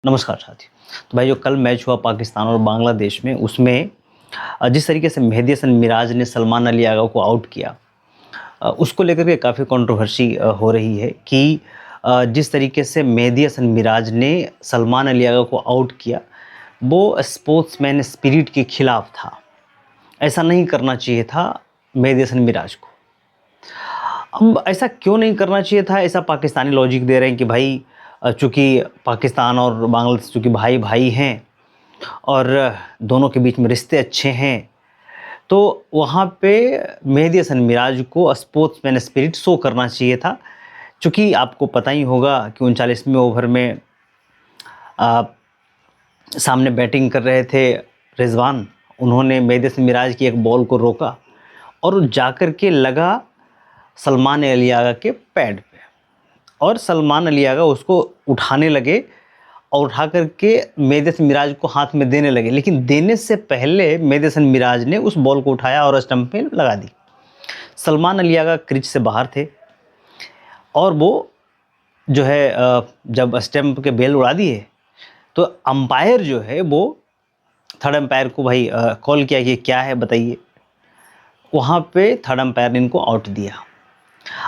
नमस्कार साथी। तो भाई जो कल मैच हुआ पाकिस्तान और बांग्लादेश में उसमें जिस तरीके से मेहदी हसन मिराज ने सलमान अली आगा को आउट किया, उसको लेकर के काफ़ी कंट्रोवर्सी हो रही है कि जिस तरीके से मेहदी हसन मिराज ने सलमान अली आगा को आउट किया वो स्पोर्ट्समैन स्पिरिट के खिलाफ था। ऐसा नहीं करना चाहिए था मेहदी हसन मिराज को। अब ऐसा क्यों नहीं करना चाहिए था? ऐसा पाकिस्तानी लॉजिक दे रहे हैं कि भाई चूँकि पाकिस्तान और बांग्लादेश चूँकि भाई-भाई हैं और दोनों के बीच में रिश्ते अच्छे हैं, तो वहाँ पे मेहदी हसन मिराज को स्पोर्ट्समैन स्पिरिट शो करना चाहिए था। चूँकि आपको पता ही होगा कि 39वें ओवर में अ, सामने बैटिंग कर रहे थे रिजवान, उन्होंने मेहदी हसन मिराज की एक बॉल को रोका और जाकर के लगा सलमान अली आगा के पैड पे और सलमान अली आगा उसको उठाने लगे और उठा कर के मेहदी हसन मिराज को हाथ में देने लगे, लेकिन देने से पहले मेहदी हसन मिराज ने उस बॉल को उठाया और स्टंप पे लगा दी। सलमान अली आगा क्रीज से बाहर थे और वो जो है जब स्टंप के बेल उड़ा दिए तो अंपायर जो है वो थर्ड अंपायर को भाई कॉल किया कि क्या है बताइए। वहाँ पे थर्ड अंपायर ने इनको आउट दिया।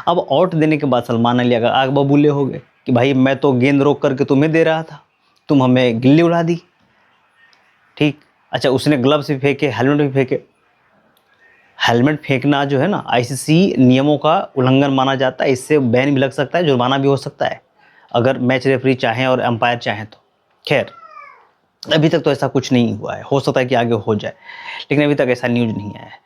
अब आउट देने के बाद सलमान अली आगा आग बबूले हो गए कि भाई मैं तो गेंद रोक करके तुम्हें दे रहा था, तुम हमें गिल्ली उड़ा दी। ठीक, अच्छा उसने ग्लव्स भी फेंके, हेलमेट भी फेंके। हेलमेट फेंकना जो है ना आईसीसी नियमों का उल्लंघन माना जाता है, इससे बैन भी लग सकता है, जुर्माना भी हो सकता है अगर मैच रेफरी चाहें और अंपायर चाहें तो। खैर अभी तक तो ऐसा कुछ नहीं हुआ है, हो सकता है कि आगे हो जाए, लेकिन अभी तक ऐसा न्यूज़ नहीं आया है।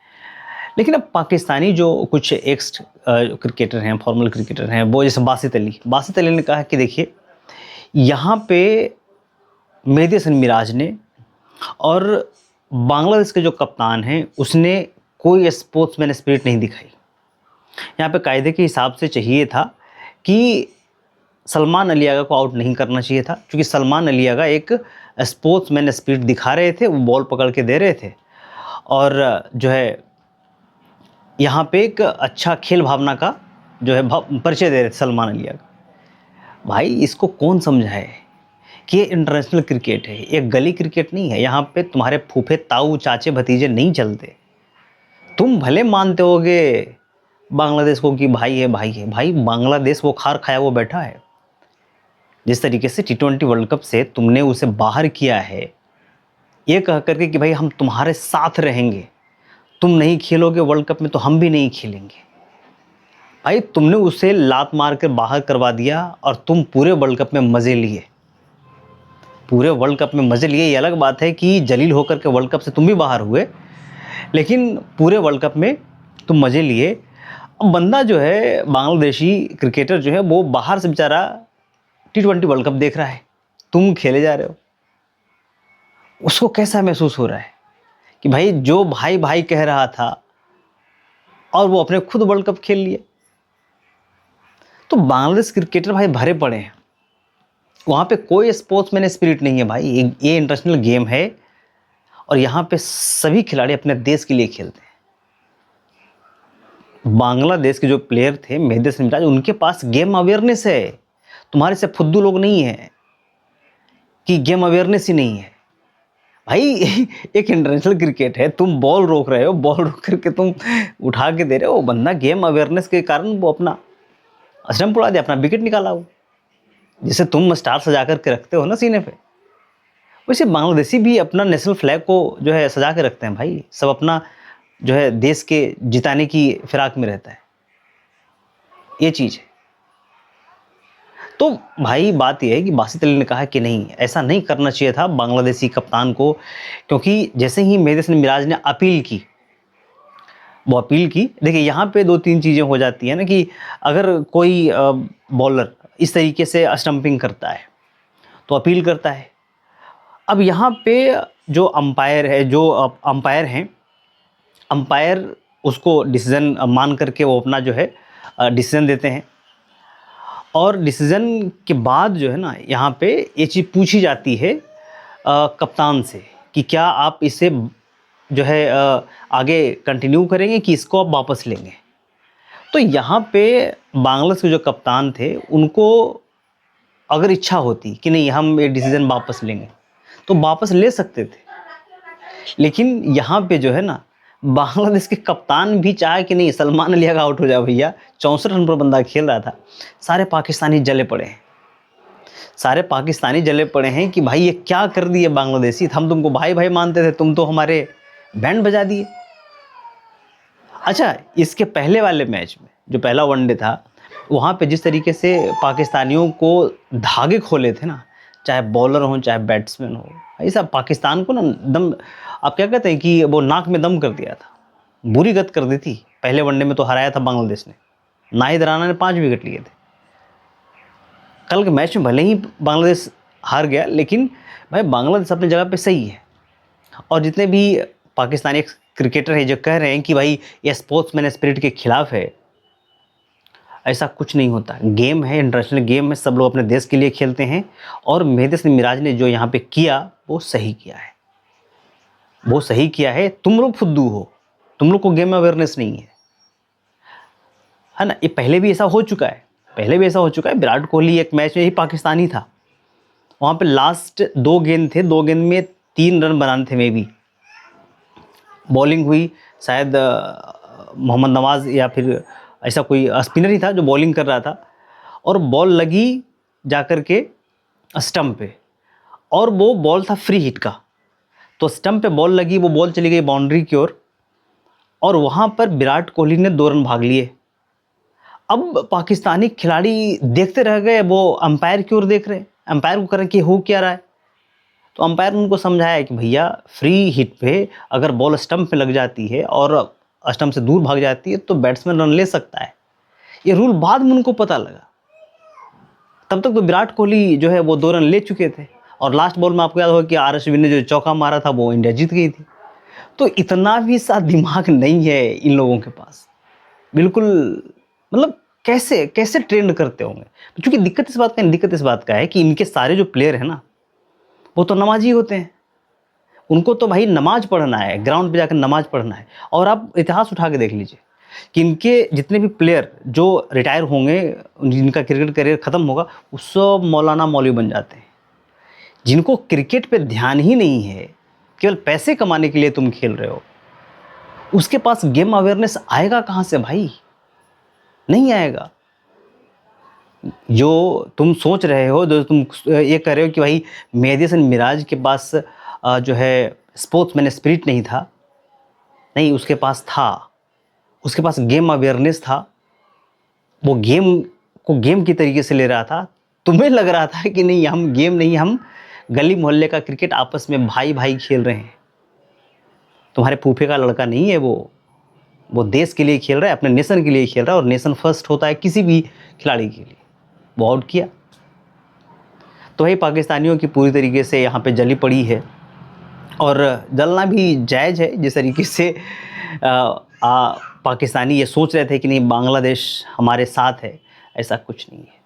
लेकिन अब पाकिस्तानी जो कुछ एक्स क्रिकेटर हैं, फॉर्मल क्रिकेटर हैं, वो जैसे बासित अली ने कहा कि देखिए यहाँ पे मेहदी हसन मिराज ने और बांग्लादेश के जो कप्तान हैं उसने कोई स्पोर्ट्समैन स्पिरिट नहीं दिखाई। यहाँ पे कायदे के हिसाब से चाहिए था कि सलमान अली आगा को आउट नहीं करना चाहिए था, क्योंकि सलमान अली आगा एक स्पोर्ट्समैन स्पिरिट दिखा रहे थे, वो बॉल पकड़ के दे रहे थे और जो है यहाँ पे एक अच्छा खेल भावना का जो है परिचय दे रहे थे सलमान अली आगा। भाई इसको कौन समझाए कि ये इंटरनेशनल क्रिकेट है, ये गली क्रिकेट नहीं है। यहाँ पे तुम्हारे फूफे ताऊ चाचे भतीजे नहीं चलते। तुम भले मानते होगे बांग्लादेश को कि भाई है भाई है, भाई बांग्लादेश वो खार खाया वो बैठा है। जिस तरीके से टी20 वर्ल्ड कप से तुमने उसे बाहर किया है ये कह करके कि भाई हम तुम्हारे साथ रहेंगे, तुम नहीं खेलोगे वर्ल्ड कप में तो हम भी नहीं खेलेंगे। भाई तुमने उसे लात मार कर बाहर करवा दिया और तुम पूरे वर्ल्ड कप में मज़े लिए। पूरे वर्ल्ड कप में मज़े लिए, ये अलग बात है कि जलील होकर के वर्ल्ड कप से तुम भी बाहर हुए, लेकिन पूरे वर्ल्ड कप में तुम मज़े लिए। अब बंदा जो है बांग्लादेशी क्रिकेटर जो है वो बाहर से बेचारा टी20 वर्ल्ड कप देख रहा है, तुम खेले जा रहे हो। उसको कैसा महसूस हो रहा है कि भाई जो भाई भाई कह रहा था और वो अपने खुद वर्ल्ड कप खेल लिए। तो बांग्लादेश क्रिकेटर भाई भरे पड़े हैं, वहाँ पे कोई स्पोर्ट्समैन स्पिरिट नहीं है भाई। ये इंटरनेशनल गेम है और यहाँ पे सभी खिलाड़ी अपने देश के लिए खेलते हैं। बांग्लादेश के जो प्लेयर थे मेहदी हसन मिराज, उनके पास गेम अवेयरनेस है। तुम्हारे से फुद्दू लोग नहीं हैं कि गेम अवेयरनेस ही नहीं है। भाई एक इंटरनेशनल क्रिकेट है, तुम बॉल रोक रहे हो, बॉल रोक करके तुम उठा के दे रहे हो। बंदा गेम अवेयरनेस के कारण वो अपना स्टंप उड़ा दिया, अपना विकेट निकाला। वो जैसे तुम स्टार सजा करके रखते हो ना सीने पे, वैसे बांग्लादेशी भी अपना नेशनल फ्लैग को जो है सजा के रखते हैं भाई। सब अपना जो है देश के जिताने की फिराक में रहता है, ये चीज़ है। तो भाई बात यह है कि बासित अली ने कहा कि नहीं, ऐसा नहीं करना चाहिए था बांग्लादेशी कप्तान को, क्योंकि जैसे ही मेहदी हसन मिराज ने अपील की, वो अपील की, देखिए यहाँ पे दो तीन चीज़ें हो जाती हैं ना कि अगर कोई बॉलर इस तरीके से स्टंपिंग करता है तो अपील करता है। अब यहाँ पे जो अंपायर है, जो अंपायर हैं, अंपायर उसको डिसीजन मान करके वो अपना जो है डिसीजन देते हैं और डिसीजन के बाद जो है ना यहाँ पे ये चीज़ पूछी जाती है कप्तान से कि क्या आप इसे जो है आगे कंटिन्यू करेंगे कि इसको आप वापस लेंगे। तो यहाँ पे बांग्लादेश के जो कप्तान थे उनको अगर इच्छा होती कि नहीं हम ये डिसीज़न वापस लेंगे, तो वापस ले सकते थे। लेकिन यहाँ पे जो है ना, बांग्लादेश के कप्तान भी चाहे कि नहीं सलमान अली अगर आउट हो जाए भैया, 64 रन पर बंदा खेल रहा था, सारे पाकिस्तानी जले पड़े हैं। सारे पाकिस्तानी जले पड़े हैं कि भाई ये क्या कर दिए बांग्लादेशी, हम तुमको भाई-भाई मानते थे, तुम तो हमारे बैंड बजा दिए। अच्छा, इसके पहले वाले मैच में, जो पहला वनडे था, वहाँ पे जिस तरीके से पाकिस्तानियों को धागे खोले थे ना, चाहे बॉलर हों, चाहे बैट्समैन हो, ऐसा पाकिस्तान को ना दम, आप क्या कहते हैं कि वो नाक में दम कर दिया था, बुरी गत कर दी थी। पहले वनडे में तो हराया था बांग्लादेश ने, नाहिद राणा ने 5 विकेट लिए थे। कल के मैच में भले ही बांग्लादेश हार गया, लेकिन भाई बांग्लादेश अपनी जगह पे सही है। और जितने भी पाकिस्तानी क्रिकेटर हैं जो कह रहे हैं कि भाई ये स्पोर्ट्समैन स्पिरिट के खिलाफ है, ऐसा कुछ नहीं होता। गेम है, इंटरनेशनल गेम है, सब लोग अपने देश के लिए खेलते हैं। और मेहदी हसन मिराज ने जो यहाँ पे किया वो सही किया है, वो सही किया है। तुम लोग फुद्दू हो, तुम लोग को गेम में अवेयरनेस नहीं है ना। ये पहले भी ऐसा हो चुका है, पहले भी ऐसा हो चुका है। विराट कोहली एक मैच में ही पाकिस्तानी था, वहाँ पे लास्ट 2 गेंद थे, 2 गेंद में 3 रन बनाने थे। मे बी बॉलिंग हुई, शायद मोहम्मद नवाज़ या फिर ऐसा कोई स्पिनर ही था जो बॉलिंग कर रहा था, और बॉल लगी जाकर के स्टंप पे, और वो बॉल था फ्री हिट का। तो स्टंप पे बॉल लगी, वो बॉल चली गई बाउंड्री की ओर, और वहाँ पर विराट कोहली ने 2 रन भाग लिए। अब पाकिस्तानी खिलाड़ी देखते रह गए, वो अंपायर की ओर देख रहे हैं, अंपायर को कर रहे कि हो क्या रहा है। तो अंपायर ने उनको समझाया कि भैया फ्री हिट पे अगर बॉल स्टंप पे लग जाती है और स्टंप से दूर भाग जाती है तो बैट्समैन रन ले सकता है। ये रूल बाद में उनको पता लगा। तब तक तो विराट कोहली जो है वो 2 रन ले चुके थे, और लास्ट बॉल में आपको याद होगा कि आर अश्विन ने जो चौका मारा था वो इंडिया जीत गई थी। तो इतना भी सा दिमाग नहीं है इन लोगों के पास, बिल्कुल। मतलब कैसे कैसे ट्रेंड करते होंगे। क्योंकि दिक्कत इस बात का है कि इनके सारे जो प्लेयर हैं ना, वो तो नमाजी होते हैं। उनको तो भाई नमाज पढ़ना है, ग्राउंड पे जाकर नमाज पढ़ना है। और आप इतिहास उठा के देख लीजिए कि इनके जितने भी प्लेयर जो रिटायर होंगे, जिनका क्रिकेट करियर ख़त्म होगा, वो सब मौलाना मौलवी बन जाते हैं। जिनको क्रिकेट पे ध्यान ही नहीं है, केवल पैसे कमाने के लिए तुम खेल रहे हो, उसके पास गेम अवेयरनेस आएगा कहाँ से भाई? नहीं आएगा। जो तुम सोच रहे हो, जो तुम ये कह रहे हो कि भाई मेहदी हसन मिराज के पास जो है स्पोर्ट्समैन स्पिरिट नहीं था, नहीं, उसके पास था। उसके पास गेम अवेयरनेस था। वो गेम को गेम की तरीके से ले रहा था। तुम्हें लग रहा था कि नहीं, हम गेम नहीं, हम गली मोहल्ले का क्रिकेट आपस में भाई भाई खेल रहे हैं। तुम्हारे फूफे का लड़का नहीं है वो देश के लिए खेल रहा है, अपने नेशन के लिए खेल रहा है, और नेशन फर्स्ट होता है किसी भी खिलाड़ी के लिए। वो आउट किया तो भाई पाकिस्तानियों की पूरी तरीके से यहाँ पे जली पड़ी है, और जलना भी जायज़ है। जिस तरीके से पाकिस्तानी ये सोच रहे थे कि नहीं बांग्लादेश हमारे साथ है, ऐसा कुछ नहीं है।